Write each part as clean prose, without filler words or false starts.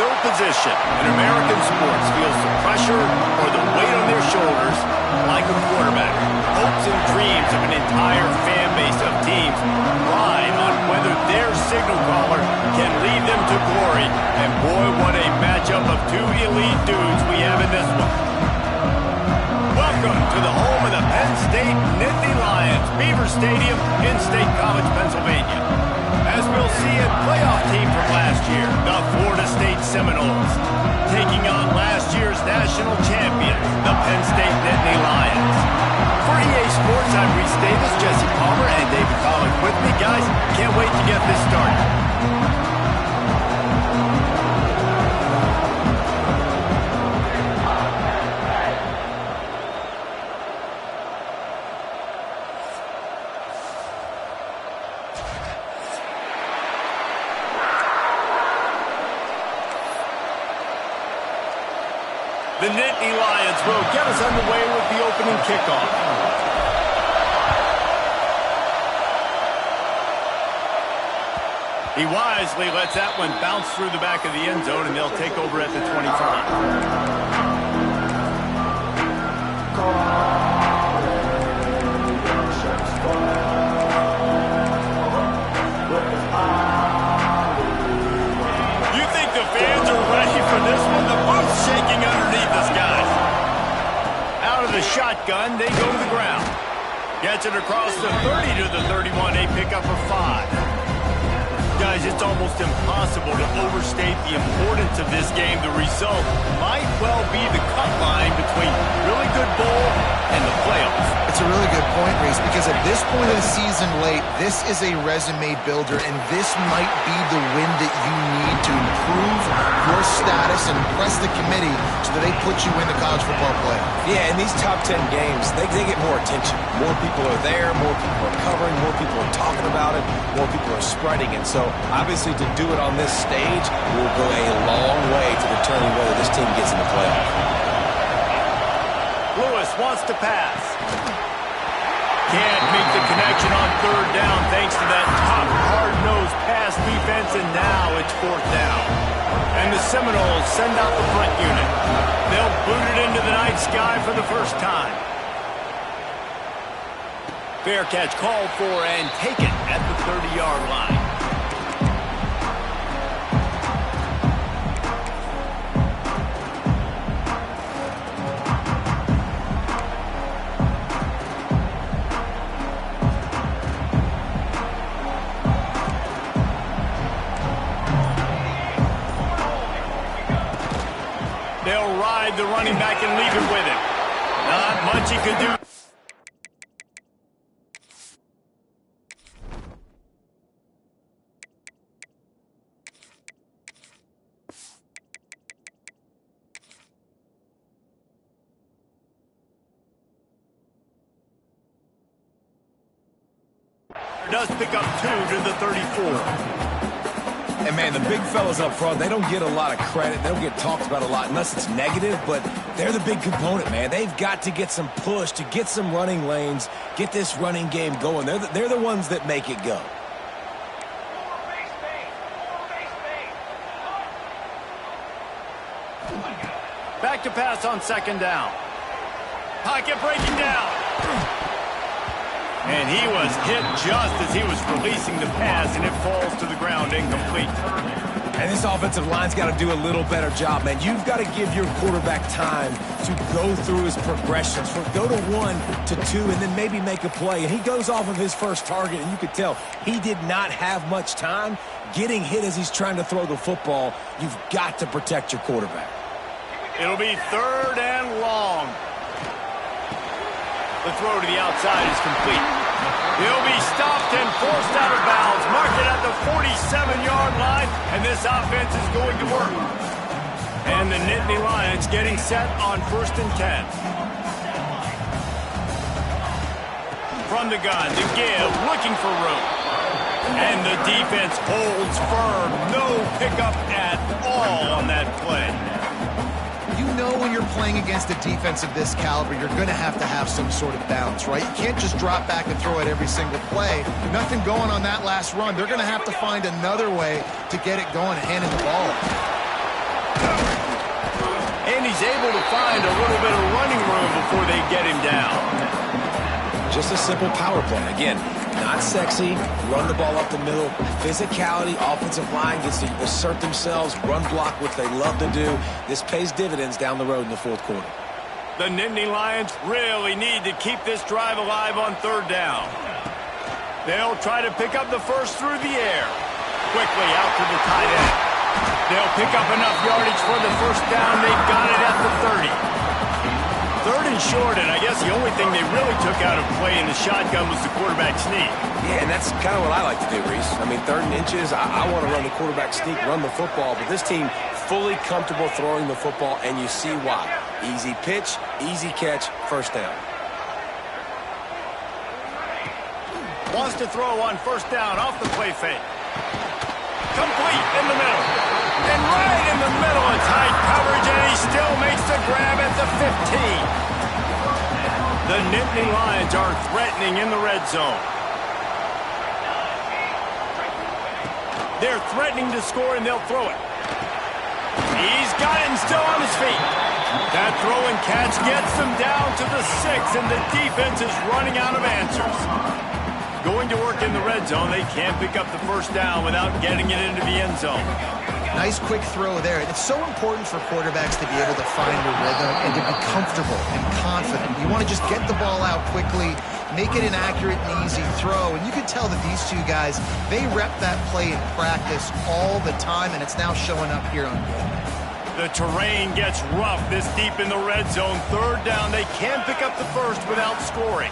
no position in American sports feels the pressure or the weight on their shoulders like a quarterback. Hopes and dreams of an entire fan base of teams ride on whether their signal caller can lead them to glory. And boy, what a matchup of two elite dudes we have in this one. Welcome to the home of the Penn State Nittany Lions, Beaver Stadium in State College, Pennsylvania. As we'll see, a playoff team from last year, the Florida State Seminoles, taking on last year's national champion, the Penn State Nittany Lions. For EA Sports, I'm Reese Davis, Jesse Palmer, and David Collins with me. Guys, can't wait to get this started. The Nittany Lions will get us underway with the opening kickoff. He wisely lets that one bounce through the back of the end zone, and they'll take over at the 25. Shaking underneath us, guys. Out of the shotgun, they go to the ground. Gets it across the 30 to the 31, a pickup of 5. Guys, it's almost impossible to overstate the importance of this game. The result might well be the cut line between really good bowl and the playoffs. It's a really good point, Reese, because at this point of the season late, this is a resume builder, and this might be the win that you need to improve your status and impress the committee so that they put you in the college football playoff. Yeah, in these top 10 games, they get more attention. More people are there, more people are covering, more people are talking about it, more people are spreading it. So, obviously, to do it on this stage will go a long way to determining whether this team gets in the playoff. Lewis wants to pass. Can't make the connection on third down thanks to that top hard-nosed pass defense, and now it's fourth down. And the Seminoles send out the front unit. They'll boot it into the night sky for the first time. Fair catch called for and taken at the 30-yard line. They'll ride the running back and leave it with him. Not much he can do. Does pick up 2 to the 34. And, man, the big fellas up front, they don't get a lot of credit. They don't get talked about a lot unless it's negative, but they're the big component, man. They've got to get some push, to get some running lanes, get this running game going. They're the ones that make it go. Back to pass on second down. Pocket breaking down. And he was hit just as he was releasing the pass, and it falls to the ground incomplete. And this offensive line's got to do a little better job, man. You've got to give your quarterback time to go through his progressions. Go to 1 to 2 and then maybe make a play. And he goes off of his first target, and you could tell he did not have much time. Getting hit as he's trying to throw the football, you've got to protect your quarterback. It'll be third and long. The throw to the outside is complete. He'll be stopped and forced out of bounds. Marked it at the 47-yard line, and this offense is going to work. And the Nittany Lions getting set on 1st and 10. From the gun to give, looking for room. And the defense holds firm. No pickup at all on that play. You know when you're playing against a defense of this caliber, you're going to have some sort of balance, right? You can't just drop back and throw it every single play. Nothing going on that last run. They're going to have to find another way to get it going and hand in the ball. he's able to find a little bit of running room before they get him down. Just a simple power play. Again, not sexy, run the ball up the middle, physicality, offensive line gets to assert themselves, run block, which they love to do. This pays dividends down the road in the fourth quarter. The Nittany Lions really need to keep this drive alive on third down. They'll try to pick up the first through the air. Quickly out to the tight end. They'll pick up enough yardage for the first down. They've got it at the 30. Third and short, and I guess the only thing they really took out of play in the shotgun was the quarterback sneak. Yeah, and that's kind of what I like to do, Reese. I mean, 3rd and inches, I want to run the quarterback sneak, run the football, but this team fully comfortable throwing the football, and you see why. Easy pitch, easy catch, first down. Wants to throw on first down off the play fake. Complete in the middle. And right in the middle of tight coverage, and he still makes the grab at the 15. The Nittany Lions are threatening in the red zone. They're threatening to score, and they'll throw it. He's got it and still on his feet. That throw and catch gets them down to the 6, and the defense is running out of answers. Going to work in the red zone, they can't pick up the first down without getting it into the end zone. Nice quick throw there. And it's so important for quarterbacks to be able to find a rhythm and to be comfortable and confident. You want to just get the ball out quickly, make it an accurate and easy throw. And you can tell that these two guys, they rep that play in practice all the time, and it's now showing up here on game. The terrain gets rough this deep in the red zone. Third down, they can't pick up the first without scoring.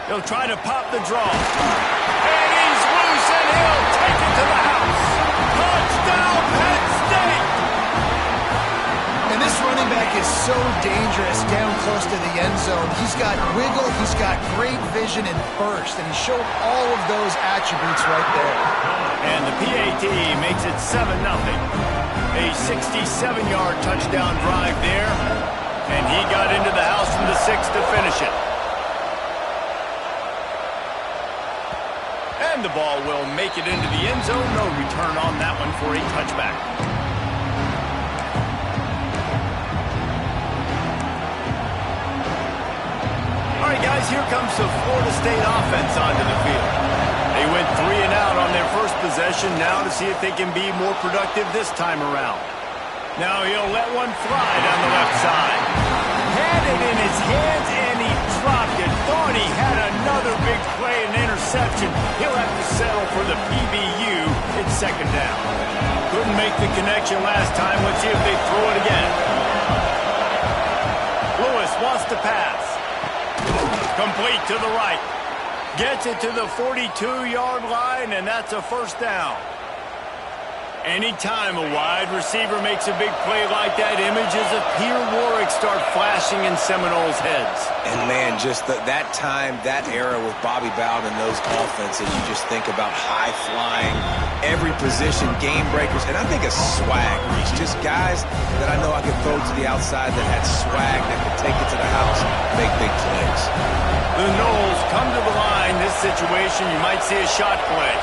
They'll try to pop the draw. And he's loose, and he'll take it to the house. Touchdown, Penn State! And this running back is so dangerous down close to the end zone. He's got wiggle, he's got great vision and burst, and he showed all of those attributes right there. And the PAT makes it 7-0. A 67-yard touchdown drive there, and he got into the house from the 6 to finish it. And the ball will make it into the end zone. No return on that one for a touchback. All right, guys, here comes the Florida State offense onto the field. They went 3 and out on their first possession, now to see if they can be more productive this time around. Now he'll let one fly down the left side. Had it in his hands, and he dropped it. Thought he had another big play, an interception. He'll have to settle for the PBU. It's second down. Couldn't make the connection last time. Let's see if they throw it again. Lewis wants to pass. Complete to the right. Gets it to the 42-yard line, and that's a first down. Anytime a wide receiver makes a big play like that, images of Peter Warrick start flashing in Seminoles' heads. And, man, just that time, that era with Bobby Bowden and those offenses, you just think about high-flying, every position, game breakers, and I think of swag. It's just guys that I know I could throw to the outside that had swag, that could take it to the house, make big plays. The Noles come to the line. This situation, you might see a shot play.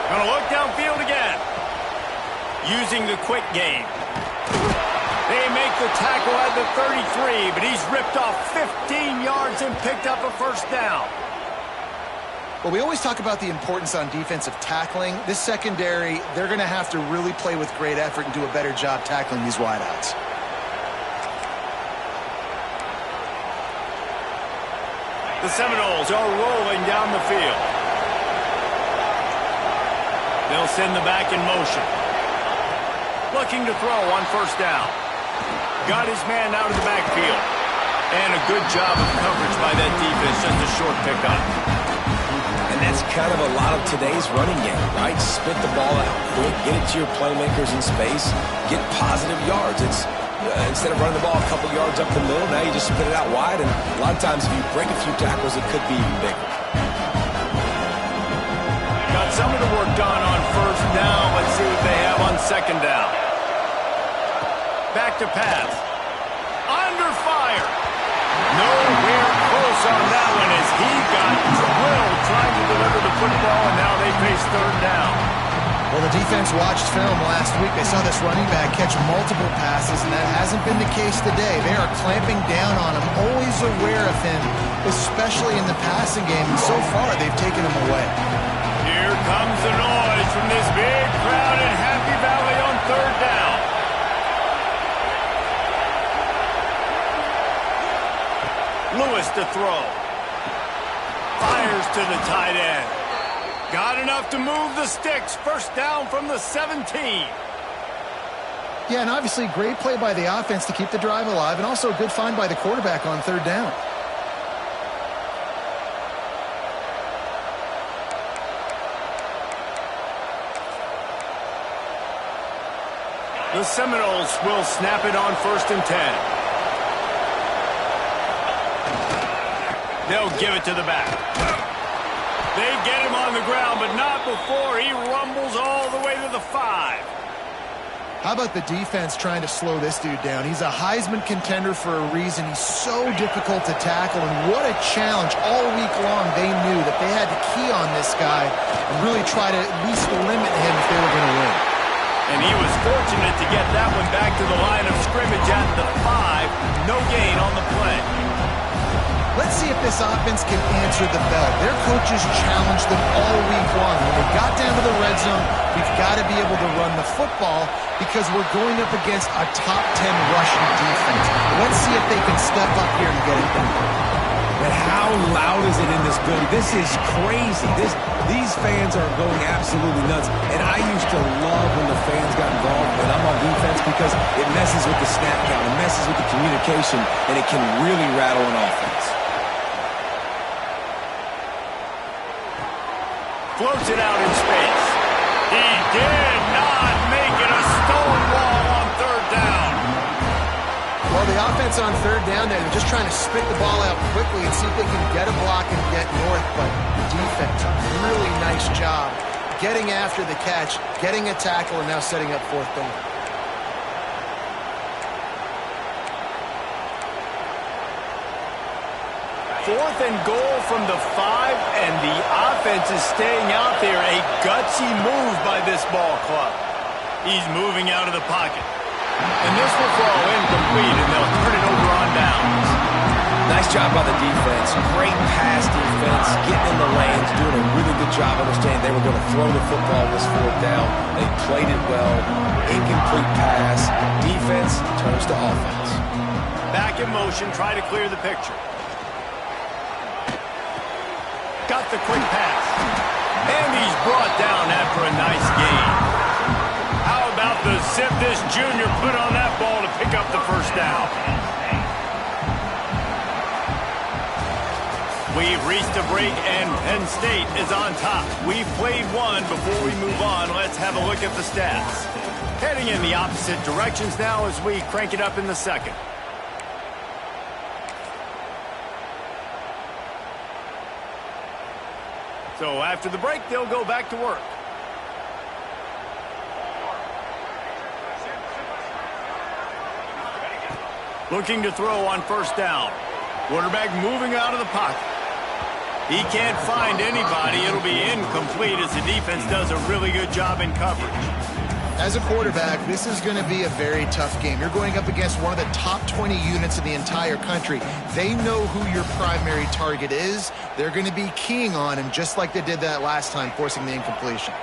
Gonna look downfield again. Using the quick game. They make the tackle at the 33, but he's ripped off 15 yards and picked up a first down. Well, we always talk about the importance on defensive tackling. This secondary, they're going to have to really play with great effort and do a better job tackling these wideouts. The Seminoles are rolling down the field. They'll send the back in motion. Looking to throw on first down. Got his man out of the backfield. And a good job of coverage by that defense. Just a short pickup. And that's kind of a lot of today's running game, right? Spit the ball out quick, get it to your playmakers in space, get positive yards. It's instead of running the ball a couple yards up the middle, now you just spit it out wide. And a lot of times if you break a few tackles, it could be even bigger. Got some of the work done on first down. Let's see what they have on second down. Back to pass. Under fire. Nowhere close on that one as he got drilled trying to deliver the football, and now they face third down. Well, the defense watched film last week. They saw this running back catch multiple passes, and that hasn't been the case today. They are clamping down on him, always aware of him, especially in the passing game. And so far, they've taken him away. Here comes the noise from this big crowd in Happy Valley on third down. Lewis to throw. Fires to the tight end. Got enough to move the sticks. First down from the 17. Yeah, and obviously great play by the offense to keep the drive alive, and also a good find by the quarterback on third down. The Seminoles will snap it on 1st and 10. They'll give it to the back. They get him on the ground, but not before he rumbles all the way to the 5. How about the defense trying to slow this dude down? He's a Heisman contender for a reason. He's so difficult to tackle, and what a challenge. All week long, they knew that they had to key on this guy and really try to at least limit him if they were going to win. And he was fortunate to get that one back to the line of scrimmage at the 5. No gain on the play. Let's see if this offense can answer the bell. Their coaches challenged them all week long. When they got down to the red zone, we've got to be able to run the football because we're going up against a top 10 rushing defense. Let's see if they can step up here and get it done. And how loud is it in this building? This is crazy. These fans are going absolutely nuts. And I used to love when the fans got involved when I'm on defense because it messes with the snap count, it messes with the communication, and it can really rattle an offense. Floats it out in space. He did not make it a stone wall on third down. Well, the offense on third down there, they're just trying to spit the ball out quickly and see if they can get a block and get north. But the defense, really nice job getting after the catch, getting a tackle, and now setting up 4th down. Fourth and goal from the 5, and the offense is staying out there. A gutsy move by this ball club. He's moving out of the pocket. And this will fall incomplete, and they'll turn it over on downs. Nice job by the defense. Great pass defense, getting in the lanes, doing a really good job understanding they were going to throw the football this 4th down. They played it well. Incomplete pass. Defense turns to offense. Back in motion, try to clear the picture. Got the quick pass. And he's brought down after a nice gain. How about the zip this junior put on that ball to pick up the first down? We've reached a break, and Penn State is on top. We've played one. Before we move on, let's have a look at the stats. Heading in the opposite directions now as we crank it up in the second. So after the break, they'll go back to work. Looking to throw on 1st down. Quarterback moving out of the pocket. He can't find anybody. It'll be incomplete as the defense does a really good job in coverage. As a quarterback, this is going to be a very tough game. You're going up against one of the top 20 units in the entire country. They know who your primary target is. They're going to be keying on him just like they did that last time, forcing the incompletion.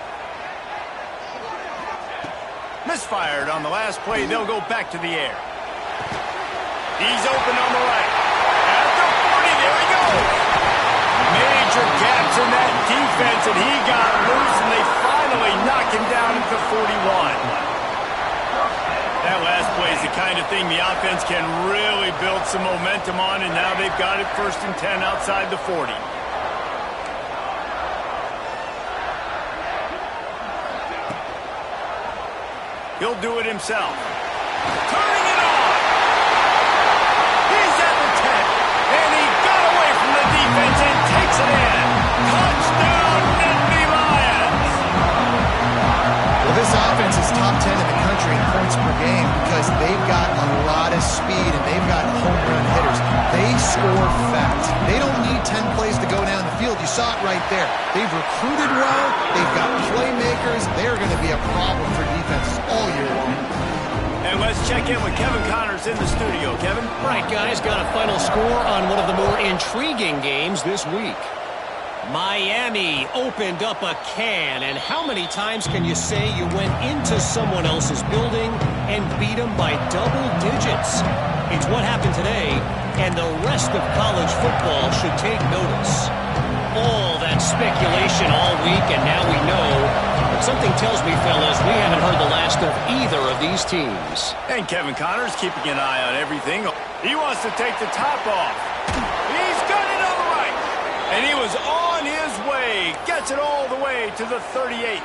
Misfired on the last play. They'll go back to the air. He's open on the right. At the 40, there he goes. Major gaps in that defense, and he got loose, and they finally knock him down at the 41. That last play is the kind of thing the offense can really build some momentum on, and now they've got it 1st and 10 outside the 40. He'll do it himself. Turning it on. He's at the 10, and he got away from the defense and takes it in. Touchdown, Nittany Lions! Well, this offense is top 10 in the country in points per game because they've got a lot of speed and they've got home run hitters. They score fast. They don't need 10 plays to go down the field. You saw it right there. They've recruited well. They've They've got playmakers. They're going to be a problem for defenses all year long. And let's check in with Kevin Connors in the studio. Kevin? Right, guys, got a final score on one of the more intriguing games this week. Miami opened up a can, and how many times can you say you went into someone else's building and beat them by double digits? It's what happened today, and the rest of college football should take notice. All that speculation all week, and now we know. But something tells me, fellas, we haven't heard the last of either of these teams. And Kevin Connors keeping an eye on everything. He wants to take the top off. He's got it on the right. And he was on his way. Gets it all the way to the 38.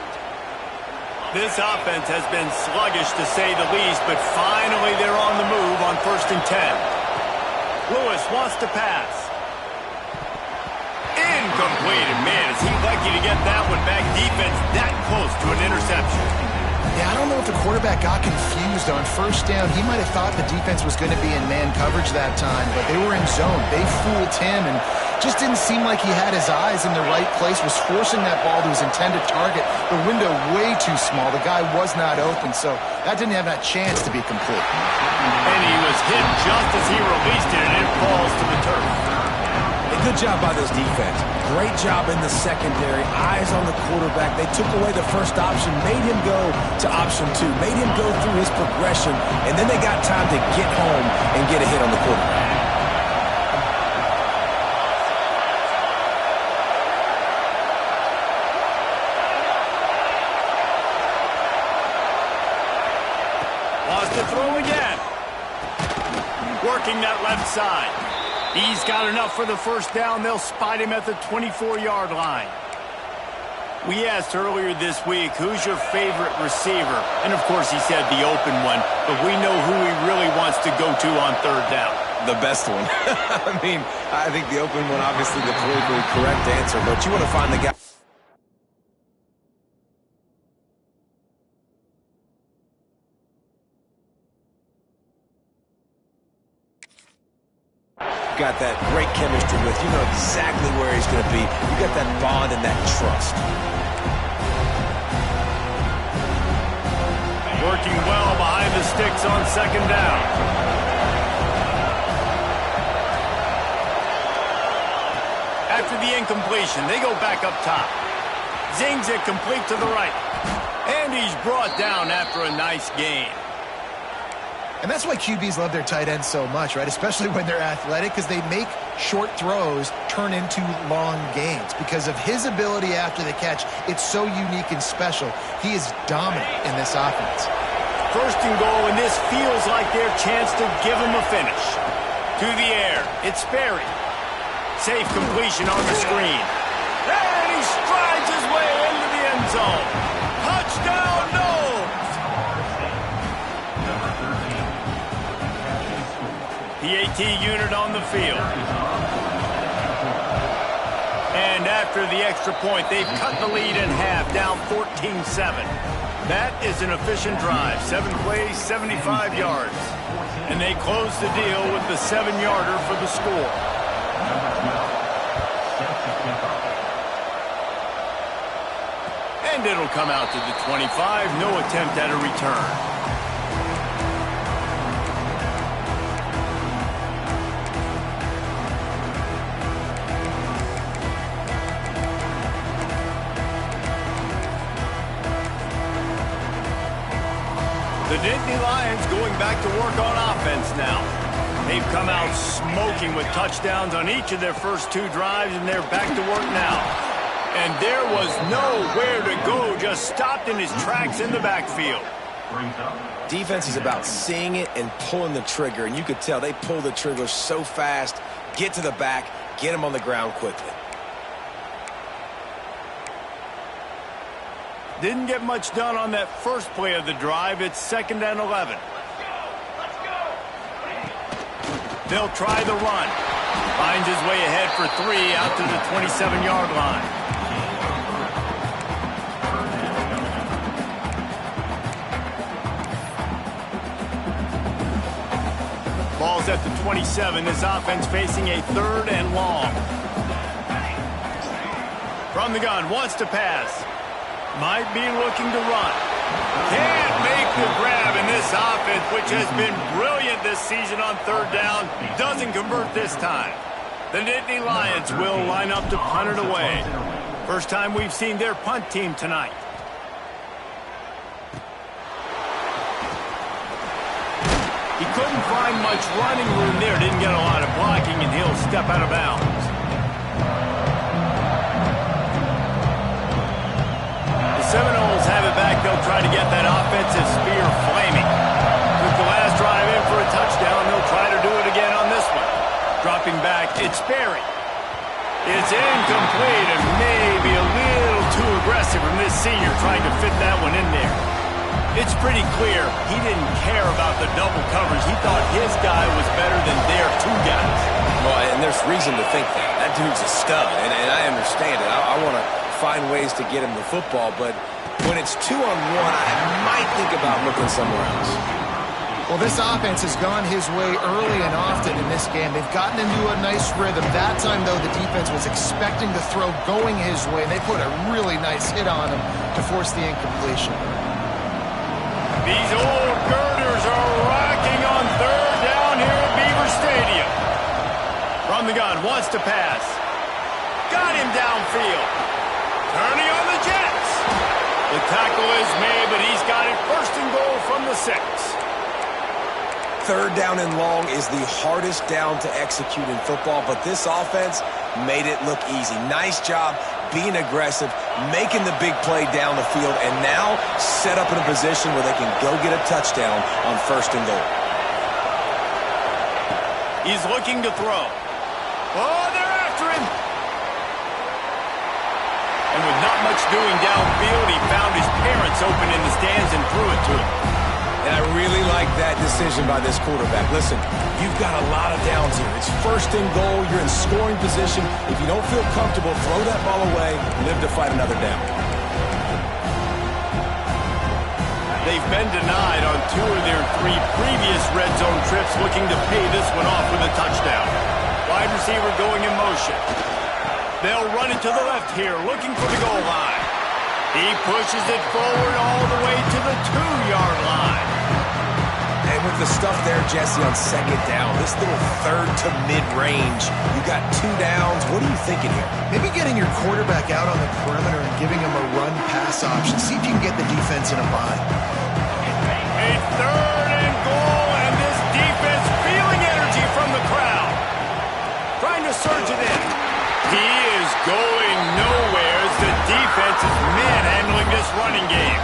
This offense has been sluggish to say the least, but finally they're on the move on 1st and 10. Lewis wants to pass. Incomplete. And man, is he lucky to get that one back. Defense that close to an interception. Yeah, I don't know if the quarterback got confused on 1st down. He might have thought the defense was going to be in man coverage that time, but they were in zone. They fooled him and just didn't seem like he had his eyes in the right place, was forcing that ball to his intended target. The window way too small. The guy was not open, so that didn't have that chance to be complete. And he was hit just as he released it, and it falls to the turf. Good job by this defense. Great job in the secondary. Eyes on the quarterback. They took away the first option, made him go to option 2, made him go through his progression, and then they got time to get home and get a hit on the quarterback. Wants to throw again. Working that left side. He's got enough for the 1st down. They'll spot him at the 24-yard line. We asked earlier this week, who's your favorite receiver? And, of course, he said the open one. But we know who he really wants to go to on 3rd down. The best one. I mean, I think the open one, obviously the politically correct answer. But you want to find the guy. Got that great chemistry with. You know exactly where he's going to be. You got that bond and that trust. Working well behind the sticks on 2nd down. After the incompletion, they go back up top. Zings it complete to the right. And he's brought down after a nice gain. And that's why QBs love their tight ends so much, right? Especially when they're athletic, because they make short throws turn into long gains. Because of his ability after the catch, it's so unique and special. He is dominant in this offense. 1st and goal, and this feels like their chance to give him a finish. To the air, it's Sperry. Safe completion on the screen. And he strides his way into the end zone. Touchdown, Noles! PAT unit on the field. And after the extra point, they've cut the lead in half, down 14-7. That is an efficient drive. 7 plays, 75 yards. And they close the deal with the 7-yarder for the score. And it'll come out to the 25. No attempt at a return. The Nittany Lions going back to work on offense now. They've come out smoking with touchdowns on each of their first 2 drives, and they're back to work now. And there was nowhere to go, just stopped in his tracks in the backfield. Defense is about seeing it and pulling the trigger, and you could tell they pull the trigger so fast, get to the back, get him on the ground quickly. Didn't get much done on that first play of the drive. It's 2nd and 11. They'll try the run. Finds his way ahead for 3 out to the 27-yard line. Ball's at the 27. This offense facing a 3rd and long. From the gun, wants to pass. Might be looking to run. Can't make the grab, in this offense, which has been brilliant this season on third down, doesn't convert this time. The Nittany Lions will line up to punt it away. First time we've seen their punt team tonight. He couldn't find much running room there. Didn't get a lot of blocking, and he'll step out of bounds. The Seminoles have it back. They'll try to get that offensive spear flaming. With the last drive in for a touchdown, they'll try to do it again on this one. Dropping back, it's Sperry. It's incomplete and maybe a little too aggressive from this senior trying to fit that one in there. It's pretty clear he didn't care about the double coverage. He thought his guy was better than their two guys. Well, and there's reason to think that. That dude's a stud, and I understand it. I want to find ways to get him the football, but when it's 2-on-1, I might think about looking somewhere else. Well, this offense has gone his way early and often in this game. They've gotten into a nice rhythm. That time, though, the defense was expecting the throw going his way, and they put a really nice hit on him to force the incompletion. These old girders are rocking on third down here at Beaver Stadium. From the gun, wants to pass. Got him downfield. Turning on the Jets. The tackle is made, but he's got it first and goal from the 6. Third down and long is the hardest down to execute in football, but this offense made it look easy. Nice job being aggressive, making the big play down the field, and now set up in a position where they can go get a touchdown on first and goal. He's looking to throw. Oh, they're after him. And with not much doing downfield, he found his parents open in the stands and threw it to him. And I really like that decision by this quarterback. Listen, you've got a lot of downs here. It's first and goal. You're in scoring position. If you don't feel comfortable, throw that ball away. Live to fight another down. They've been denied on 2 of their 3 previous red zone trips, looking to pay this one off with a touchdown. Wide receiver going in motion. They'll run it to the left here, looking for the goal line. He pushes it forward all the way to the 2-yard line. And with the stuff there, Jesse, on second down, this little third to mid-range, you got 2 downs. What are you thinking here? Maybe getting your quarterback out on the perimeter and giving him a run-pass option. See if you can get the defense in a bind. A third and goal, and this defense feeling energy from the crowd. Trying to surge it in. He is going nowhere as the defense is manhandling this running game.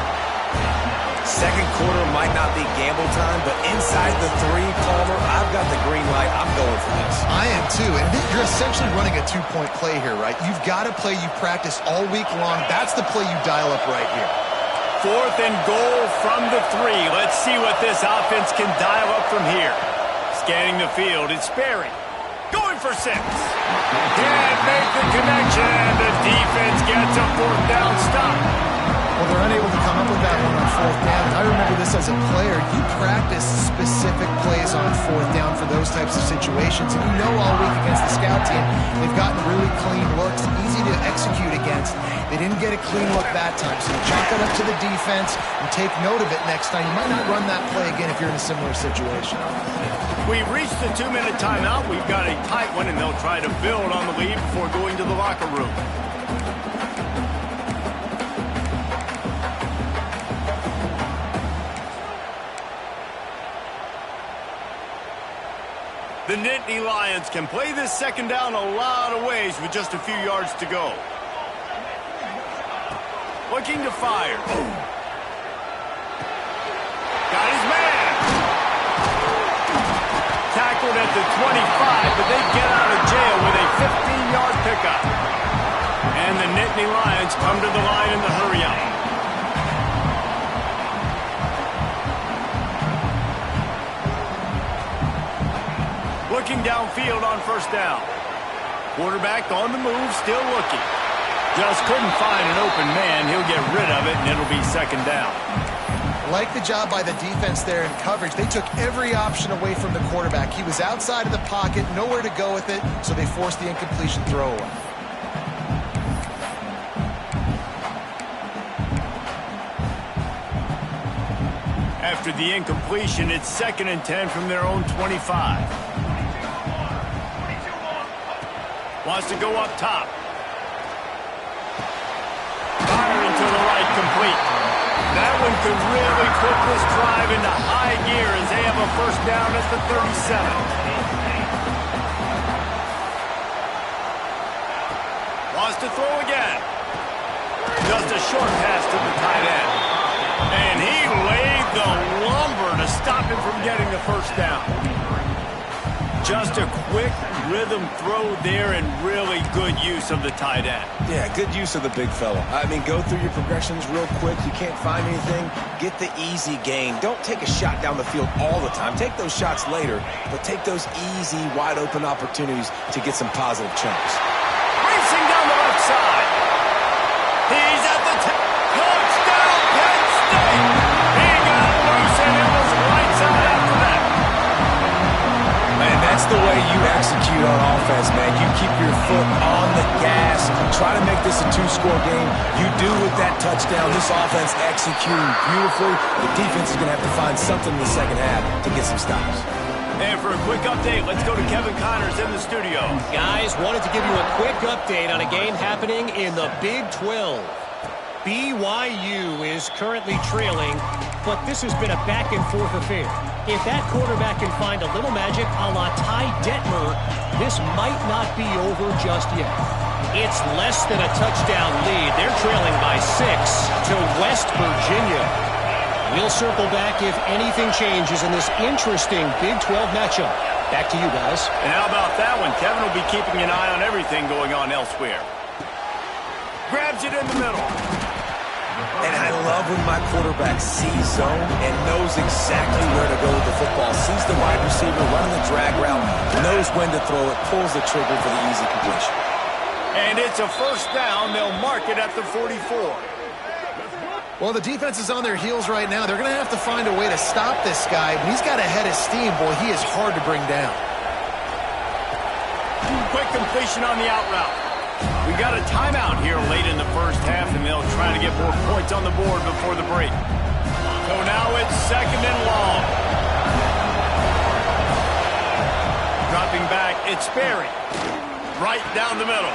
Second quarter might not be gamble time, but inside the 3, Palmer, I've got the green light. I'm going for this. I am too, and you're essentially running a 2-point play here, right? You've got a play you practice all week long. That's the play you dial up right here. 4th and goal from the 3. Let's see what this offense can dial up from here. Scanning the field, it's Sperry. Going for 6. Can't make the connection, and the defense gets a 4th down stop. Well, they're unable to come up with that one on 4th down. I remember this as a player. You practice specific plays on 4th down for those types of situations. And you know all week against the scout team, they've gotten really clean looks, easy to execute against. They didn't get a clean look that time. So you chalk that up to the defense and take note of it next time. You might not run that play again if you're in a similar situation. We've reached the 2-minute timeout. We've got a tight one, and they'll try to build on the lead before going to the locker room. The Nittany Lions can play this second down a lot of ways with just a few yards to go. Looking to fire. Got his man. Tackled at the 25, but they get out of jail with a 15-yard pickup. And the Nittany Lions come to the line in the hurry-up. Looking downfield on first down. Quarterback on the move, still looking. Just couldn't find an open man. He'll get rid of it, and it'll be second down. Like the job by the defense there in coverage. They took every option away from the quarterback. He was outside of the pocket, nowhere to go with it, so they forced the incompletion throwaway. After the incompletion, it's 2nd and 10 from their own 25. Wants to go up top. Firing to the right, complete. That one could really put this drive into high gear as they have a first down at the 37. Wants to throw again. Just a short pass to the tight end. And he laid the lumber to stop him from getting the first down. Just a quick rhythm throw there and really good use of the tight end. Yeah, good use of the big fella. I mean, go through your progressions real quick. You can't find anything. Get the easy gain. Don't take a shot down the field all the time. Take those shots later, but take those easy, wide-open opportunities to get some positive chunks. Racing down the left side. He's at the touchdown, Penn State. He got loose and it was right side after that. Man, that's the way you execute on offense, man. You keep your foot on the gas. Try to make this a 2-score game. You do with that touchdown. This offense executing beautifully. The defense is going to have to find something in the second half to get some stops. And for a quick update, let's go to Kevin Connors in the studio. Guys, wanted to give you a quick update on a game happening in the Big 12. BYU is currently trailing, but this has been a back-and-forth affair. If that quarterback can find a little magic a la Ty Detmer, this might not be over just yet. It's less than a touchdown lead. They're trailing by 6 to West Virginia. We'll circle back if anything changes in this interesting Big 12 matchup. Back to you guys. And how about that one? Kevin will be keeping an eye on everything going on elsewhere. Grabs it in the middle. And I love when my quarterback sees zone and knows exactly where to go with the football. Sees the wide receiver running the drag route, knows when to throw it, pulls the trigger for the easy completion. And it's a first down. They'll mark it at the 44. Well, the defense is on their heels right now. They're going to have to find a way to stop this guy. When he's got a head of steam, boy, he is hard to bring down. Quick completion on the out route. We got a timeout here late in the first half, and they'll try to get more points on the board before the break. So now it's 2nd and long. Dropping back, it's Sperry. Right down the middle.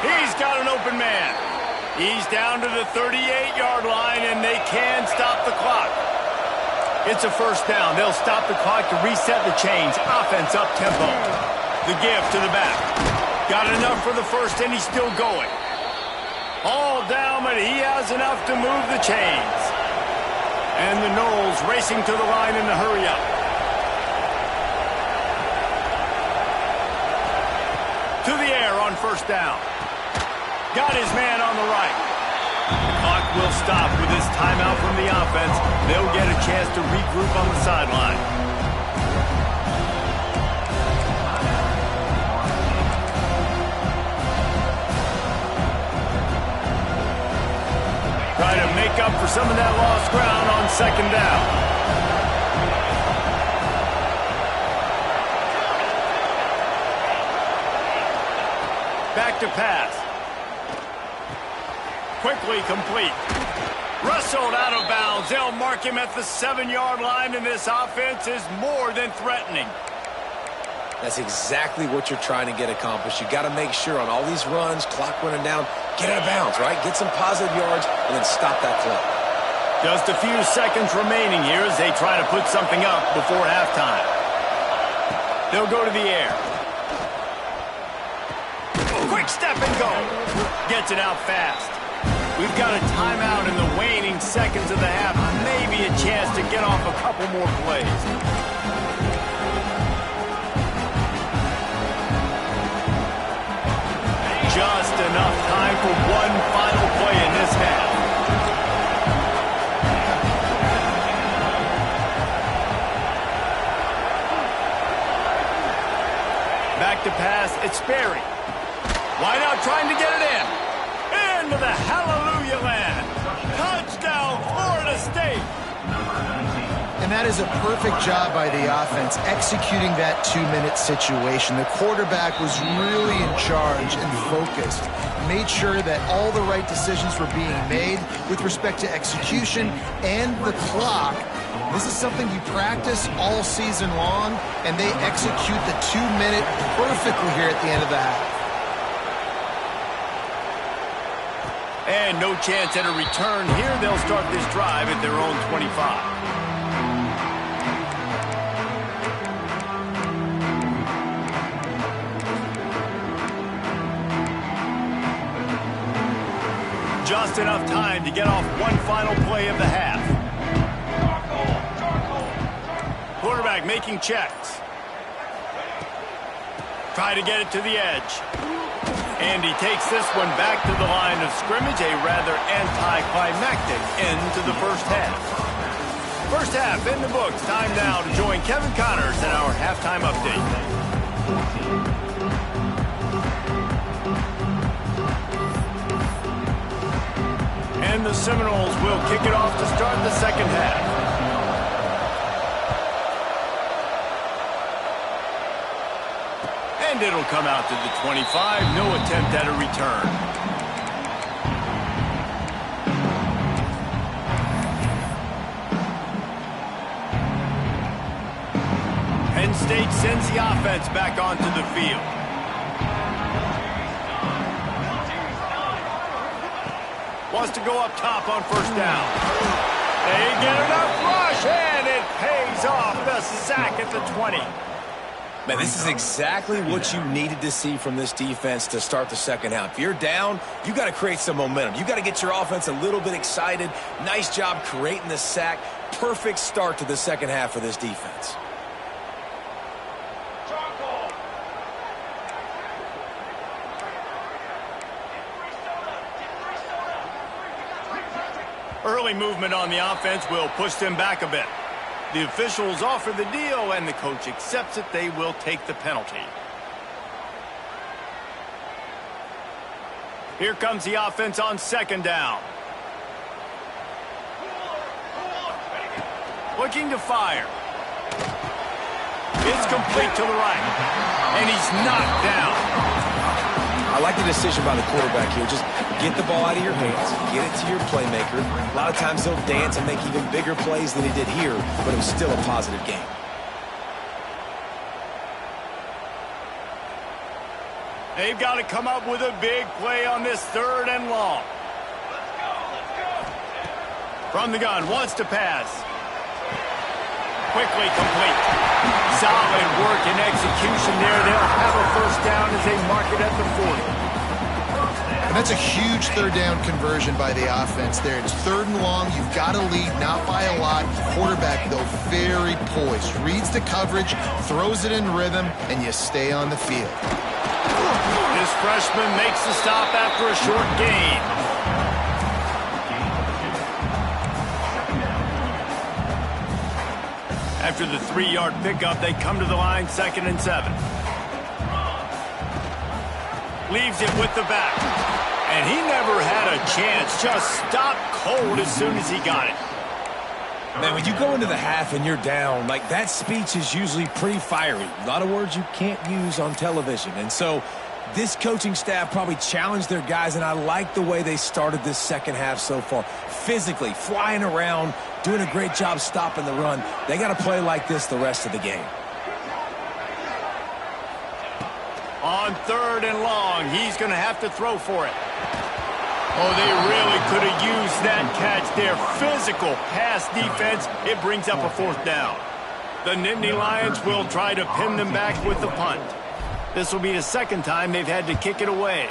He's got an open man. He's down to the 38-yard line, and they can stop the clock. It's a first down. They'll stop the clock to reset the chains. Offense up-tempo. The give to the back. Got enough for the first, and he's still going. All down, but he has enough to move the chains. And the Noles racing to the line in the hurry-up. To the air on first down. Got his man on the right. The clock will stop with this timeout from the offense. They'll get a chance to regroup on the sideline. Try to make up for some of that lost ground on 2nd down. Back to pass. Quickly complete. Wrestled out of bounds. They'll mark him at the 7-yard line, and this offense is more than threatening. That's exactly what you're trying to get accomplished. You got to make sure on all these runs, clock running down, get out of bounds, right? Get some positive yards, and then stop that clock. Just a few seconds remaining here as they try to put something up before halftime. They'll go to the air. Quick step and go. Gets it out fast. We've got a timeout in the waning seconds of the half. Maybe a chance to get off a couple more plays. Just enough time for one final play in this half. Back to pass, it's Sperry. Wide out trying to get it in. Into the hallelujah land. Touchdown, Florida State. And that That is a perfect job by the offense executing that 2-minute situation. The quarterback was really in charge and focused. Made sure that all the right decisions were being made with respect to execution and the clock. This is something you practice all season long, and they execute the 2-minute perfectly here at the end of the half. And no chance at a return here. They'll start this drive at their own 25. Just enough time to get off one final play of the half. Quarterback making checks. Try to get it to the edge. And he takes this one back to the line of scrimmage, a rather anticlimactic end to the first half. First half in the books. Time now to join Kevin Connors in our halftime update. And the Seminoles will kick it off to start the second half. And it'll come out to the 25. No attempt at a return. Penn State sends the offense back onto the field. Wants to go up top on first down. They get enough rush, and it pays off. The sack at the 20. Man, this is exactly what you needed to see from this defense to start the second half. If you're down, you got to create some momentum. You got to get your offense a little bit excited. Nice job creating the sack. Perfect start to the second half for this defense. Early movement on the offense will push them back a bit. The officials offer the deal, and the coach accepts it. They will take the penalty. Here comes the offense on second down. Looking to fire. It's complete to the right. And he's knocked down. I like the decision by the quarterback here. Just get the ball out of your hands, get it to your playmaker. A lot of times he'll dance and make even bigger plays than he did here, but it was still a positive game. They've got to come up with a big play on this third and long. From the gun, wants to pass. Quickly complete. Solid work and execution there. They'll have a first down as they mark it at the 40. And that's a huge third down conversion by the offense there. It's third and long. You've got to lead, not by a lot. Quarterback, though, very poised. Reads the coverage, throws it in rhythm, and you stay on the field. This freshman makes the stop after a short gain. After the 3-yard pickup, they come to the line, 2nd and 7. Leaves it with the back. And he never had a chance. Just stopped cold as soon as he got it. Man, when you go into the half and you're down, like that speech is usually pretty fiery. A lot of words you can't use on television. And so this coaching staff probably challenged their guys, and I like the way they started this second half so far. Physically, flying around, doing a great job stopping the run. They got to play like this the rest of the game. On third and long, he's going to have to throw for it. Oh, they really could have used that catch there. Physical pass defense. It brings up a fourth down. The Nittany Lions will try to pin them back with the punt. This will be the second time they've had to kick it away.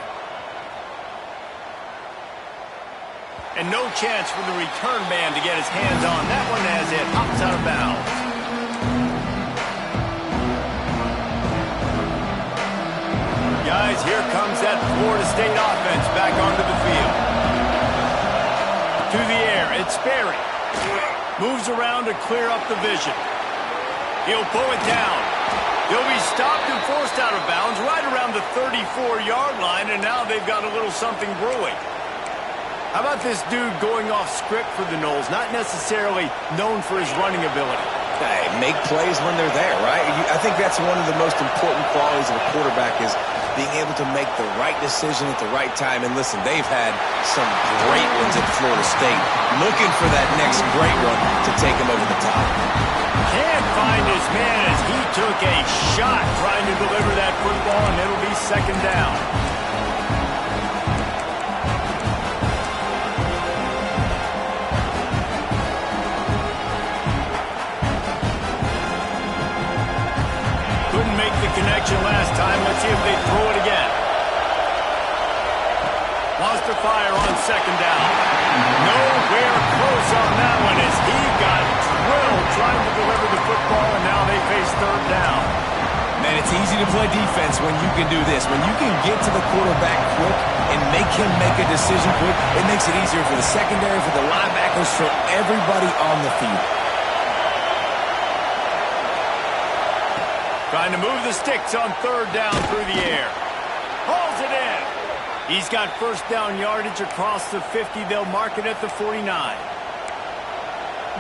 And no chance for the return man to get his hands on that one as it hops out of bounds. Guys, here comes that Florida State offense back onto the field. To the air, it's Sperry. Moves around to clear up the vision. He'll pull it down. He'll be stopped and forced out of bounds right around the 34-yard line, and now they've got a little something brewing. How about this dude going off script for the Noles? Not necessarily known for his running ability. Hey, make plays when they're there, right? I think that's one of the most important qualities of a quarterback is being able to make the right decision at the right time. And listen, they've had some great ones at Florida State. Looking for that next great one to take them over the top. Can't find his man as he took a shot trying to deliver that football, and it'll be second down. Couldn't make the connection last time. Let's see if they throw it again. Wants to fire on second down. Nowhere close on that one as he got drilled trying to deliver the football, and now they face third down. Man, it's easy to play defense when you can do this. When you can get to the quarterback quick and make him make a decision quick, it makes it easier for the secondary, for the linebackers, for everybody on the field. Trying to move the sticks on third down through the air. Hauls it in. He's got first down yardage across the 50. They'll mark it at the 49.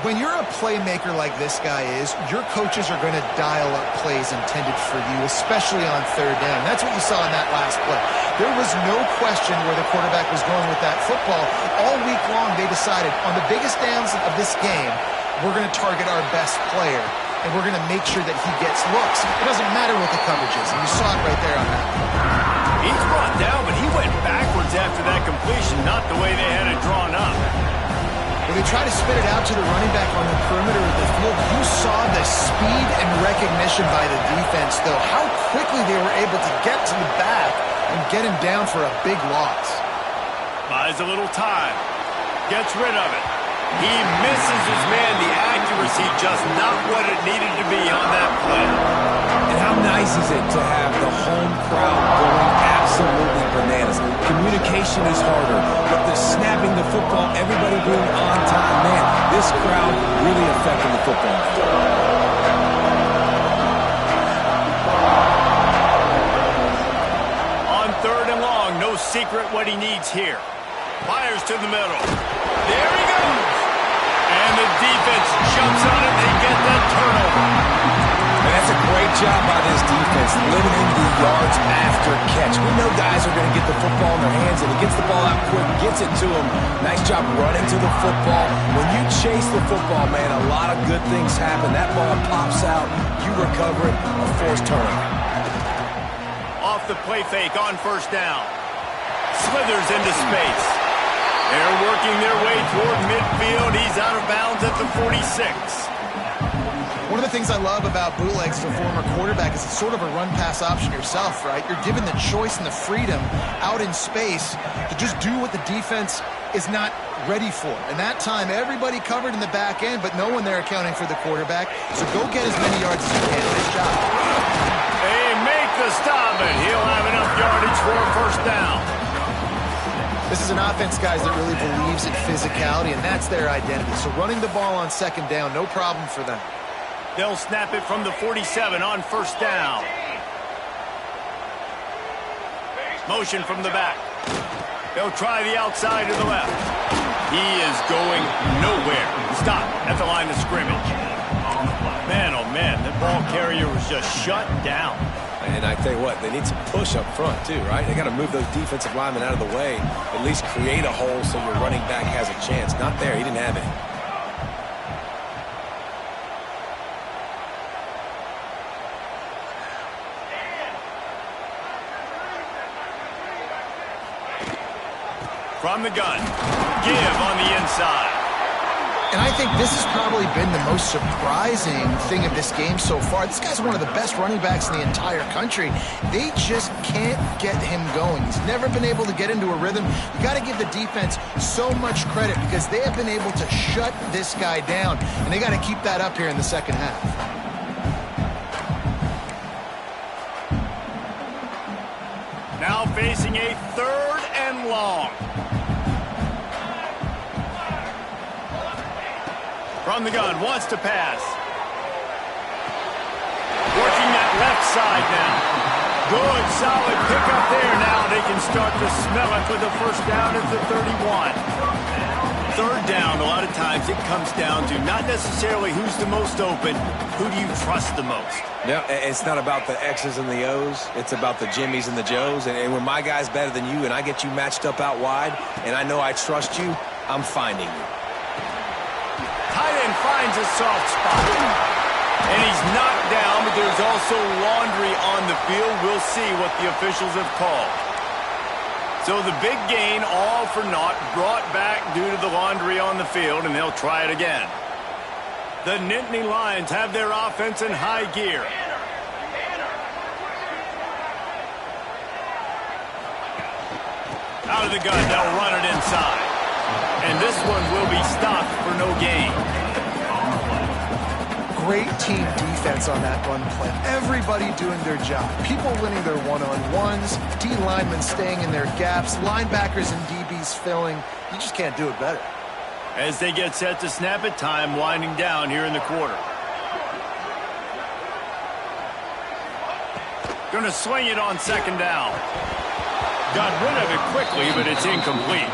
When you're a playmaker like this guy is, your coaches are going to dial up plays intended for you, especially on third down. That's what you saw in that last play. There was no question where the quarterback was going with that football. All week long, they decided on the biggest downs of this game, we're going to target our best player, and we're going to make sure that he gets looks. It doesn't matter what the coverage is, and you saw it right there on that. He's brought down, but he went backwards after that completion, not the way they had it drawn up. When they try to spit it out to the running back on the perimeter of the field, you saw the speed and recognition by the defense, though, how quickly they were able to get to the back and get him down for a big loss. Buys a little time. Gets rid of it. He misses his man. The accuracy just not what it needed to be on that play. And how nice is it to have the home crowd going absolutely bananas? Communication is harder, but the snapping the football, everybody being on time, man, this crowd really affecting the football. On third and long, no secret what he needs here. Fires to the middle. There he goes. And the defense jumps on it. They get that turnover. And that's a great job by this defense, limiting the yards after catch. We know guys are going to get the football in their hands, and he gets the ball out quick, gets it to him. Nice job running to the football. When you chase the football, man, a lot of good things happen. That ball pops out, you recover it, a forced turnover. Off the play fake on first down. Slithers into space. They're working their way toward midfield. He's out of bounds at the 46. One of the things I love about bootlegs as a former quarterback is it's sort of a run-pass option yourself, right? You're given the choice and the freedom out in space to just do what the defense is not ready for. And that time, everybody covered in the back end, but no one there accounting for the quarterback. So go get as many yards as you can. Nice job. They make the stop, and he'll have enough yardage for a first down. This is an offense, guys, that really believes in physicality, and that's their identity. So running the ball on second down, no problem for them. They'll snap it from the 47 on first down. Motion from the back. They'll try the outside to the left. He is going nowhere. Stop at the line of scrimmage. Man, oh man, the ball carrier was just shut down. And I tell you what, they need some push up front too, right? They got to move those defensive linemen out of the way, at least create a hole so your running back has a chance. Not there, he didn't have it. From the gun, give on the inside. And I think this has probably been the most surprising thing of this game so far. This guy's one of the best running backs in the entire country. They just can't get him going. He's never been able to get into a rhythm. You got to give the defense so much credit because they have been able to shut this guy down, and they got to keep that up here in the second half. Now facing a third and long. From the gun, wants to pass. Working that left side now. Good, solid pickup there. Now they can start to smell it for the first down at the 31. third down, a lot of times it comes down to not necessarily who's the most open, who do you trust the most? No, it's not about the X's and the O's. It's about the Jimmys and the Joes. And when my guy's better than you and I get you matched up out wide and I know I trust you, I'm finding you. Tight end finds a soft spot. And he's knocked down, but there's also laundry on the field. We'll see what the officials have called. So the big gain, all for naught, brought back due to the laundry on the field, and they'll try it again. The Nittany Lions have their offense in high gear. Out of the gun, they'll run it inside. And this one will be stopped for no gain. Great team defense on that run play. Everybody doing their job. People winning their one-on-ones, D linemen staying in their gaps, linebackers and DBs filling. You just can't do it better. As they get set to snap it, time winding down here in the quarter. Going to swing it on second down. Got rid of it quickly, but it's incomplete.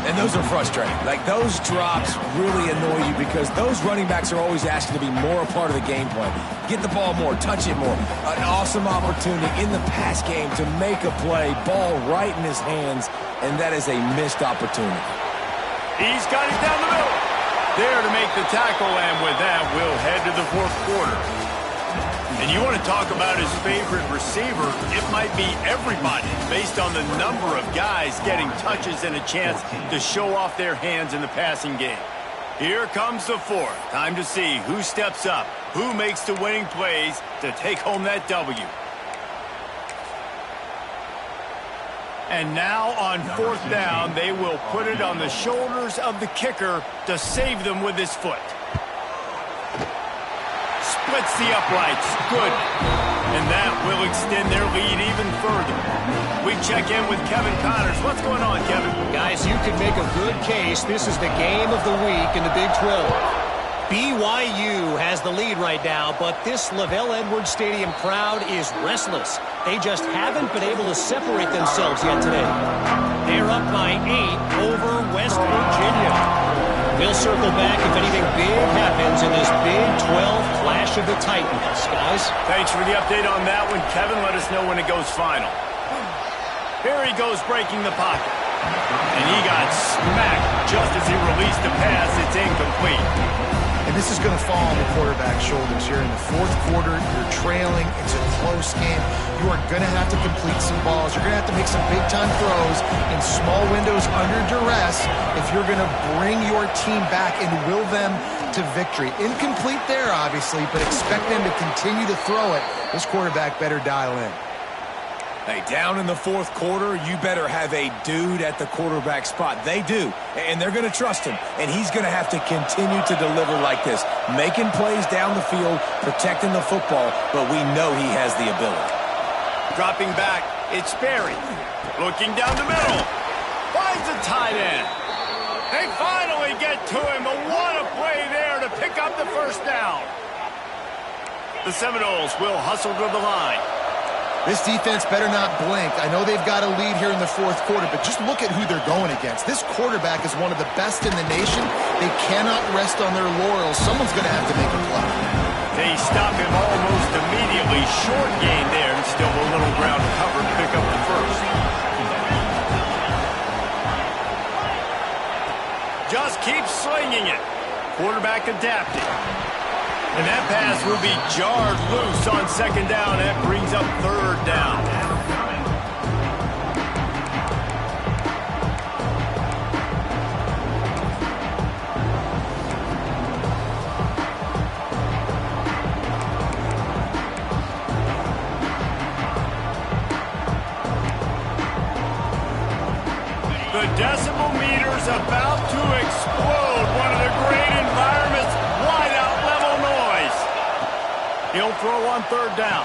And those are frustrating. Like, those drops really annoy you because those running backs are always asking to be more a part of the game plan. Get the ball more, touch it more. An awesome opportunity in the pass game to make a play, ball right in his hands, and that is a missed opportunity. He's got it down the middle. There to make the tackle, and with that, we'll head to the fourth quarter. And you want to talk about his favorite receiver, it might be everybody based on the number of guys getting touches and a chance to show off their hands in the passing game. Here comes the fourth. Time to see who steps up, who makes the winning plays to take home that W. And now on fourth down, they will put it on the shoulders of the kicker to save them with his foot. Splits the uprights. Good. And that will extend their lead even further. We check in with Kevin Connors. What's going on, Kevin? Guys, you could make a good case. This is the game of the week in the Big 12. BYU has the lead right now, but this LaVell Edwards Stadium crowd is restless. They just haven't been able to separate themselves yet today. They're up by 8 over West Virginia. We'll circle back if anything big happens in this Big 12 Clash of the Titans, guys. Thanks for the update on that one, Kevin. Let us know when it goes final. Here he goes breaking the pocket. And he got smacked just as he released the pass. It's incomplete. And this is going to fall on the quarterback's shoulders here in the fourth quarter. You're trailing. It's a close game. You are going to have to complete some balls. You're going to have to make some big-time throws in small windows under duress if you're going to bring your team back and will them to victory. Incomplete there, obviously, but expect them to continue to throw it. This quarterback better dial in. Hey, down in the fourth quarter, you better have a dude at the quarterback spot. They do, and they're going to trust him, and he's going to have to continue to deliver like this, making plays down the field, protecting the football, but we know he has the ability. Dropping back, it's Berry. Looking down the middle. Finds a tight end. They finally get to him, but what a play there to pick up the first down. The Seminoles will hustle to the line. This defense better not blink. I know they've got a lead here in the fourth quarter, but just look at who they're going against. This quarterback is one of the best in the nation. They cannot rest on their laurels. Someone's going to have to make a play. They stop him almost immediately. Short gain there, and still a little ground to cover to pick up the first. Just keep slinging it. Quarterback adapting. And that pass will be jarred loose on second down. That brings up third down. The decibel meter's about to explode. One of the great environments. He'll throw on third down.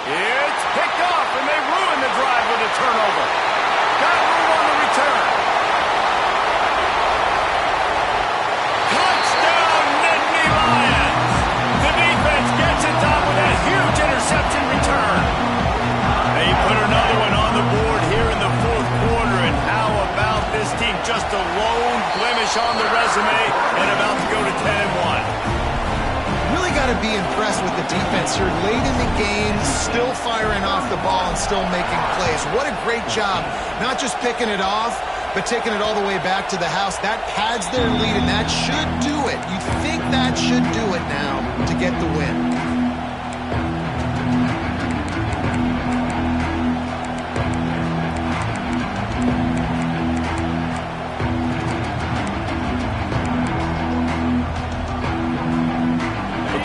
It's picked off, and they ruin the drive with a turnover. Got room on the return. Touchdown, Nittany Lions. The defense gets it done with that huge interception return. They put another one on the board here in the fourth quarter, and how about this team? Just a lone blemish finish on the resume and about to go to 10-1. Really got to be impressed with the defense here. Late in the game, still firing off the ball and still making plays. What a great job. Not just picking it off, but taking it all the way back to the house. That pads their lead, and that should do it. You think that should do it now to get the win.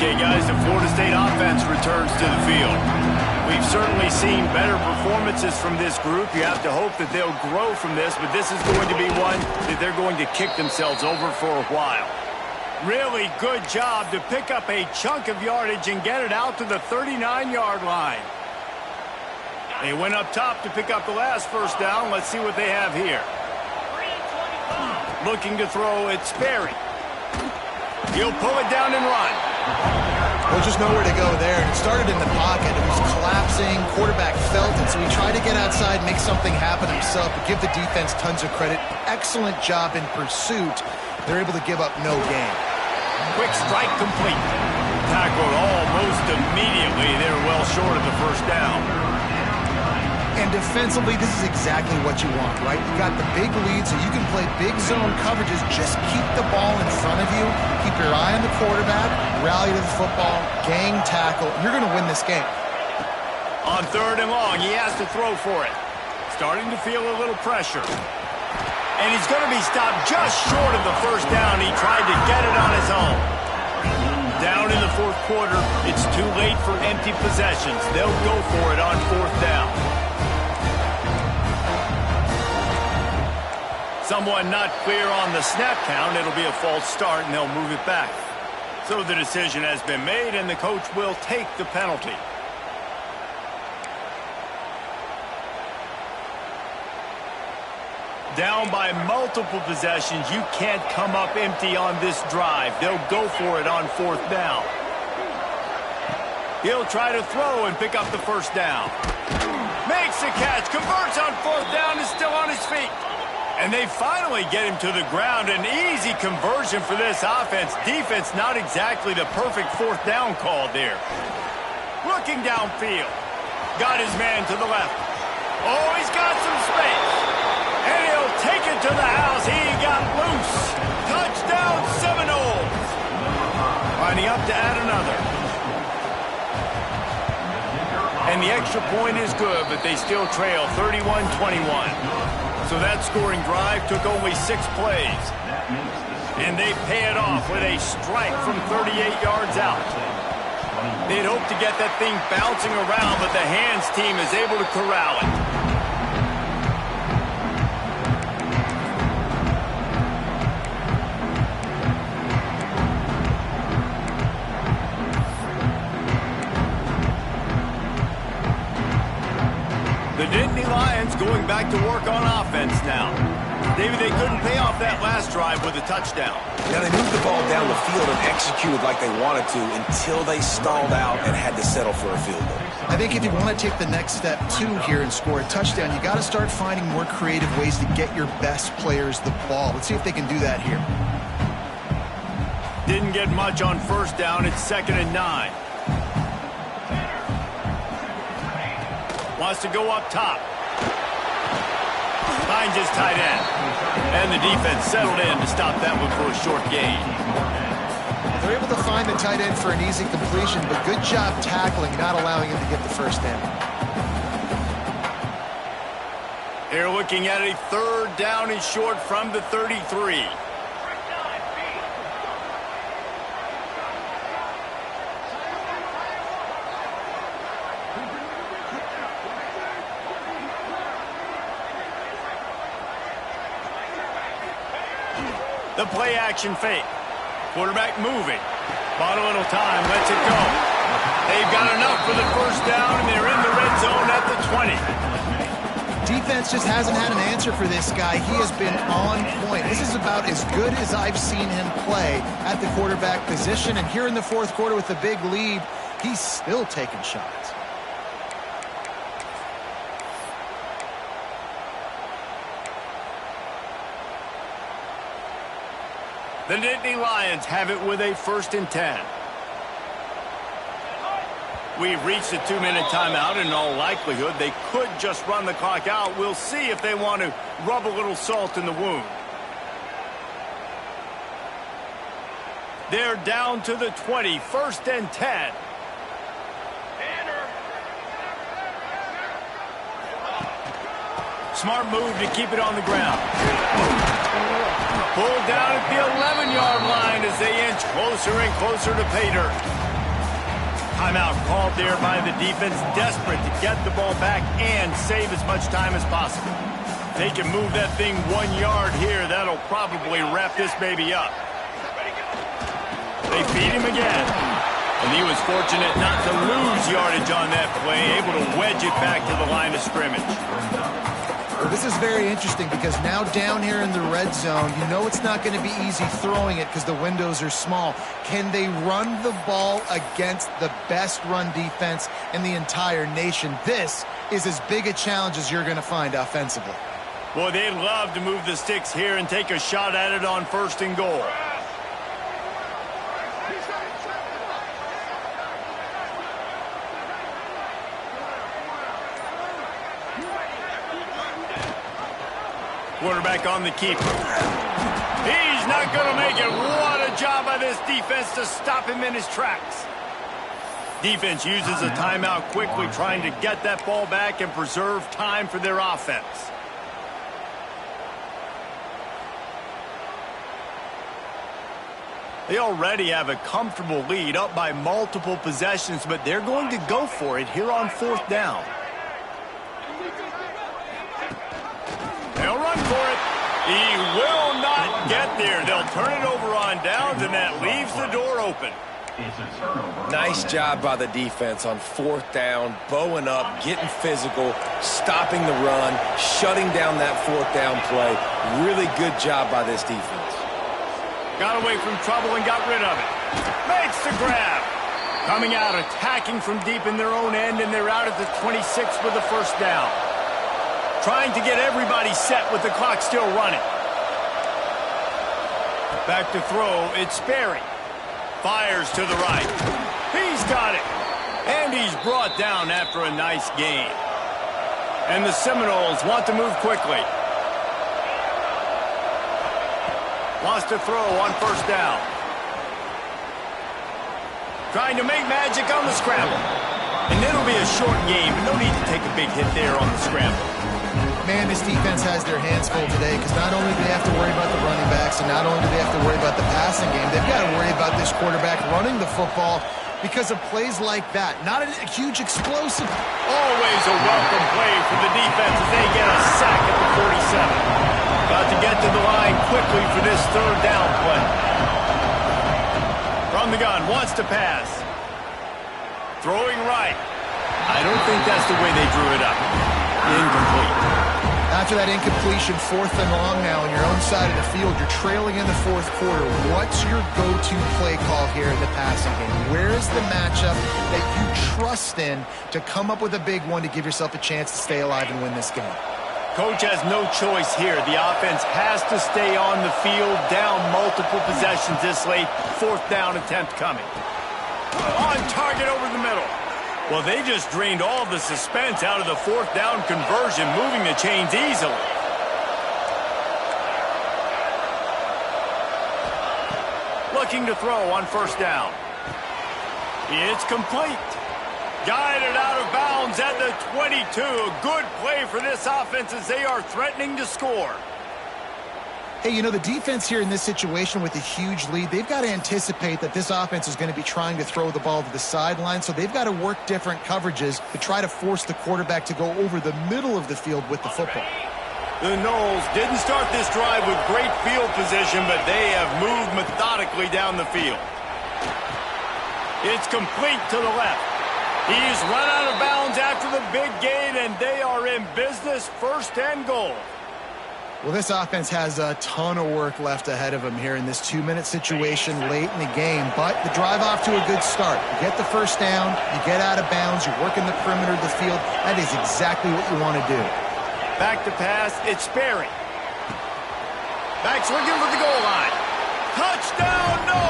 Okay, guys, the Florida State offense returns to the field. We've certainly seen better performances from this group. You have to hope that they'll grow from this, but this is going to be one that they're going to kick themselves over for a while. Really good job to pick up a chunk of yardage and get it out to the 39-yard line. They went up top to pick up the last first down. Let's see what they have here. Looking to throw, it's Sperry. He'll pull it down and run. Well, just nowhere to go there. It started in the pocket. It was collapsing. Quarterback felt it, so he tried to get outside, make something happen himself, but give the defense tons of credit. Excellent job in pursuit. They're able to give up no gain. Quick strike complete. Tackled almost immediately. They're well short of the first down. And defensively, this is exactly what you want, right? You got the big lead, so you can play big zone coverages. Just keep the ball in front of you. Keep your eye on the quarterback. Rally to the football. Gang tackle. You're going to win this game. On 3rd and long, he has to throw for it. Starting to feel a little pressure. And he's going to be stopped just short of the first down. He tried to get it on his own. Down in the 4th quarter, it's too late for empty possessions. They'll go for it on 4th down. Someone not clear on the snap count. It'll be a false start, and they'll move it back. So the decision has been made, and the coach will take the penalty. Down by multiple possessions, you can't come up empty on this drive. They'll go for it on 4th down. He'll try to throw and pick up the first down. Makes the catch, converts on 4th down, is still on his feet. And they finally get him to the ground. An easy conversion for this offense. Defense not exactly the perfect 4th down call there. Looking downfield. Got his man to the left. Oh, he's got some space. And he'll take it to the house. He got loose. Touchdown Seminoles. Lining up to add another. And the extra point is good, but they still trail 31-21. So that scoring drive took only 6 plays. And they pay it off with a strike from 38 yards out. They'd hoped to get that thing bouncing around, but the hands team is able to corral it. The Nittany Lions going back to work on offense now. David, they couldn't pay off that last drive with a touchdown. Yeah, they moved the ball down the field and executed like they wanted to until they stalled out and had to settle for a field goal. I think if you want to take the next step, too, here and score a touchdown, you got to start finding more creative ways to get your best players the ball. Let's see if they can do that here. Didn't get much on 1st down. It's 2nd and 9. Wants to go up top. Finds his tight end. And the defense settled in to stop that one for a short gain. They're able to find the tight end for an easy completion, but good job tackling, not allowing him to get the first down. They're looking at a 3rd down and short from the 33. The play action fake. Quarterback moving. Bought a little time, lets it go. They've got enough for the first down, and they're in the red zone at the 20. Defense just hasn't had an answer for this guy. He has been on point. This is about as good as I've seen him play at the quarterback position. And here in the 4th quarter with the big lead, he's still taking shots. The Nittany Lions have it with a 1st and 10. We've reached a 2-minute timeout, and in all likelihood, they could just run the clock out. We'll see if they want to rub a little salt in the wound. They're down to the 20, 1st and 10. Smart move to keep it on the ground. Pulled down at the 11-yard line as they inch closer and closer to pay dirt. Timeout called there by the defense, desperate to get the ball back and save as much time as possible. They can move that thing 1 yard here. That'll probably wrap this baby up. They feed him again. And he was fortunate not to lose yardage on that play, able to wedge it back to the line of scrimmage. Well, this is very interesting because now down here in the red zone, you know it's not going to be easy throwing it because the windows are small. Can they run the ball against the best run defense in the entire nation? This is as big a challenge as you're going to find offensively. Boy, they'd love to move the sticks here and take a shot at it on 1st and goal. Quarterback on the keeper. He's not going to make it. What a job by this defense to stop him in his tracks. Defense uses a timeout quickly, trying to get that ball back and preserve time for their offense. They already have a comfortable lead, up by multiple possessions, but they're going to go for it here on 4th down. They'll run for it. He will not get there. They'll turn it over on downs, and that leaves the door open. Nice job by the defense on 4th down, bowing up, getting physical, stopping the run, shutting down that 4th down play. Really good job by this defense. Got away from trouble and got rid of it. Makes the grab. Coming out, attacking from deep in their own end, and they're out at the 26 with the 1st down. Trying to get everybody set with the clock still running. Back to throw, it's Sperry. Fires to the right. He's got it. And he's brought down after a nice gain. And the Seminoles want to move quickly. Wants to throw on 1st down. Trying to make magic on the scramble. And it'll be a short game, but no need to take a big hit there on the scramble. Man, this defense has their hands full today because not only do they have to worry about the running backs and not only do they have to worry about the passing game, they've got to worry about this quarterback running the football because of plays like that. Not a huge explosive. Always a welcome play for the defense as they get a sack at the 47. Got to get to the line quickly for this 3rd down play. From the gun, wants to pass. Throwing right. I don't think that's the way they drew it up. Incomplete. After that incompletion, 4th and long now on your own side of the field, you're trailing in the 4th quarter. What's your go-to play call here in the passing game? Where is the matchup that you trust in to come up with a big one to give yourself a chance to stay alive and win this game? Coach has no choice here. The offense has to stay on the field, down multiple possessions this late. 4th down attempt coming. On target over the middle. Well, they just drained all the suspense out of the 4th down conversion, moving the chains easily. Looking to throw on 1st down. It's complete. Guided out of bounds at the 22. A good play for this offense as they are threatening to score. Hey, you know, the defense here in this situation with a huge lead, they've got to anticipate that this offense is going to be trying to throw the ball to the sideline, so they've got to work different coverages to try to force the quarterback to go over the middle of the field with the football. The Noles didn't start this drive with great field position, but they have moved methodically down the field. It's complete to the left. He's run out of bounds after the big gain, and they are in business, 1st and goal. Well, this offense has a ton of work left ahead of them here in this 2-minute situation late in the game, but the drive off to a good start. You get the 1st down, you get out of bounds, you're working the perimeter of the field. That is exactly what you want to do. Back to pass, it's Sperry. Back's looking for the goal line. Touchdown, no!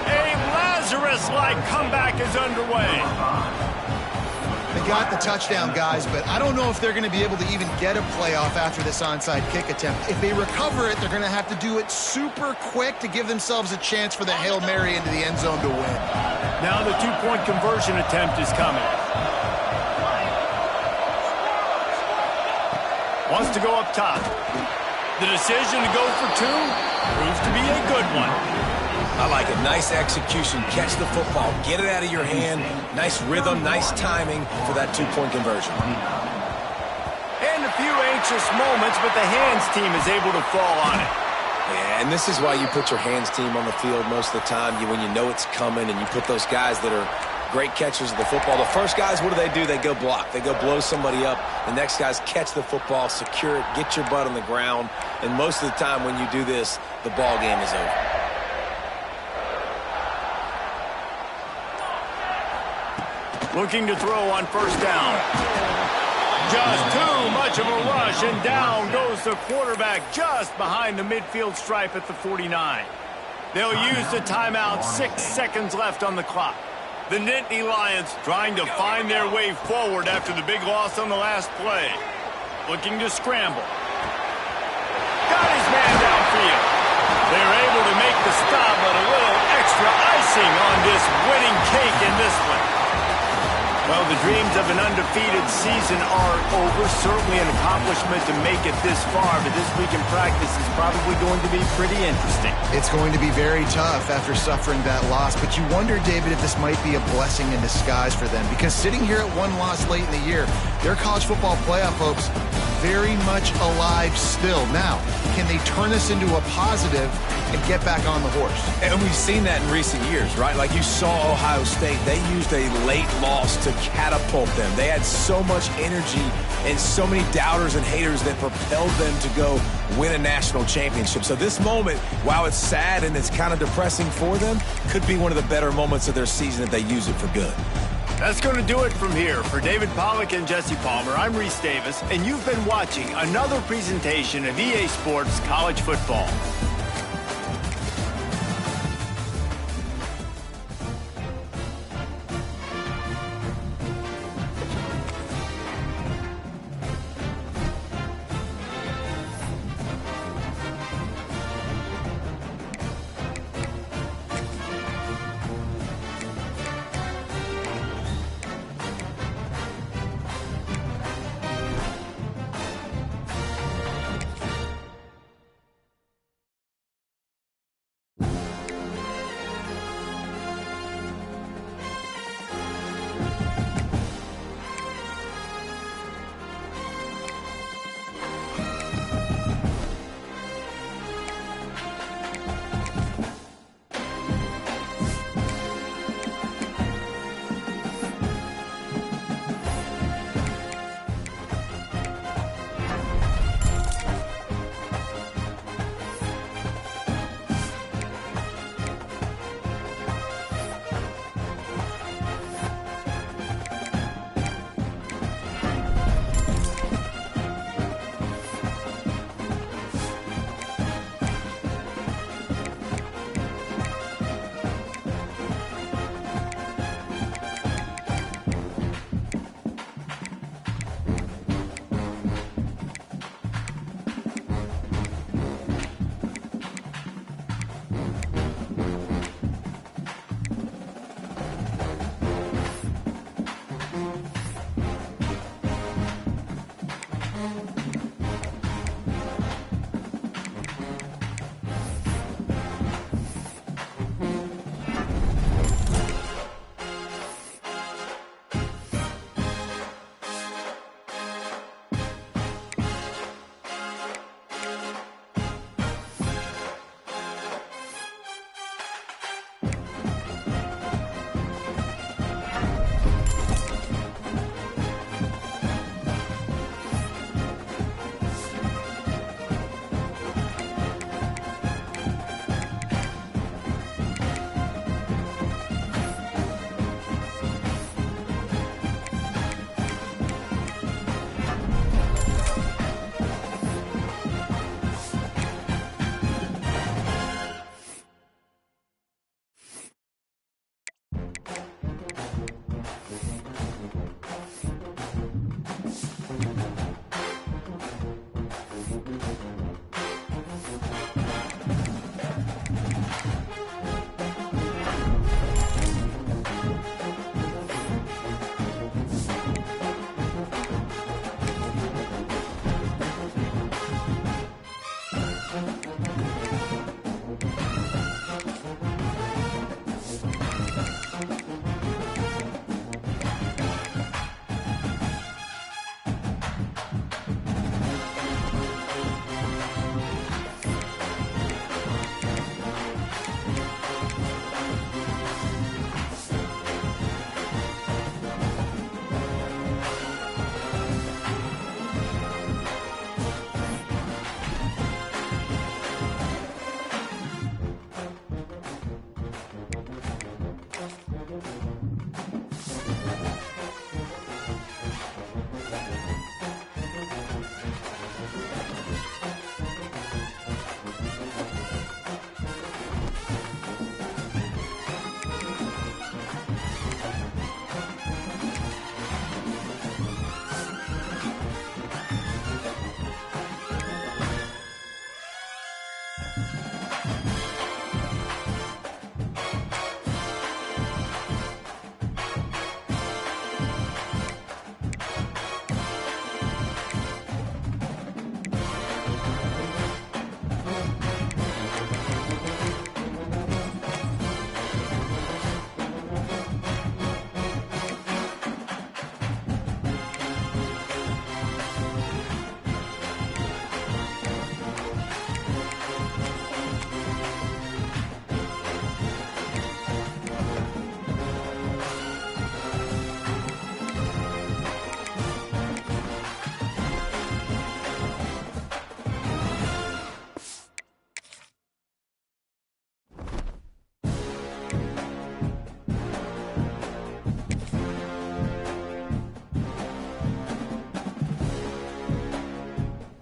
A Lazarus-like comeback is underway. They got the touchdown, guys, but I don't know if they're going to be able to even get a playoff after this onside kick attempt. If they recover it, they're going to have to do it super quick to give themselves a chance for the Hail Mary into the end zone to win. Now the two-point conversion attempt is coming. Wants to go up top. The decision to go for two proves to be a good one. I like it. Nice execution. Catch the football. Get it out of your hand. Nice rhythm, nice timing for that two-point conversion. And a few anxious moments, but the hands team is able to fall on it. Yeah, and this is why you put your hands team on the field most of the time. When you know it's coming, and you put those guys that are great catchers of the football. The first guys, what do? They go block. They go blow somebody up. The next guys catch the football, secure it, get your butt on the ground. And most of the time when you do this, the ball game is over. Looking to throw on first down. Just too much of a rush, and down goes the quarterback just behind the midfield stripe at the 49. They'll use the timeout, 6 seconds left on the clock. The Nittany Lions trying to find their way forward after the big loss on the last play. Looking to scramble. Got his man downfield. They're able to make the stop, but a little extra icing on this winning cake in this one. Well, the dreams of an undefeated season are over. Certainly an accomplishment to make it this far, but this week in practice is probably going to be pretty interesting. It's going to be very tough after suffering that loss, but you wonder, David, if this might be a blessing in disguise for them, because sitting here at one loss late in the year, their college football playoff hopes very much alive still. Now, can they turn this into a positive and get back on the horse? And we've seen that in recent years, right? Like you saw Ohio State, they used a late loss to catapult them. They had so much energy and so many doubters and haters that propelled them to go win a national championship. So this moment, while it's sad and it's kind of depressing for them, could be one of the better moments of their season if they use it for good. That's going to do it from here. For David Pollack and Jesse Palmer, I'm Reese Davis, and you've been watching another presentation of EA Sports College Football.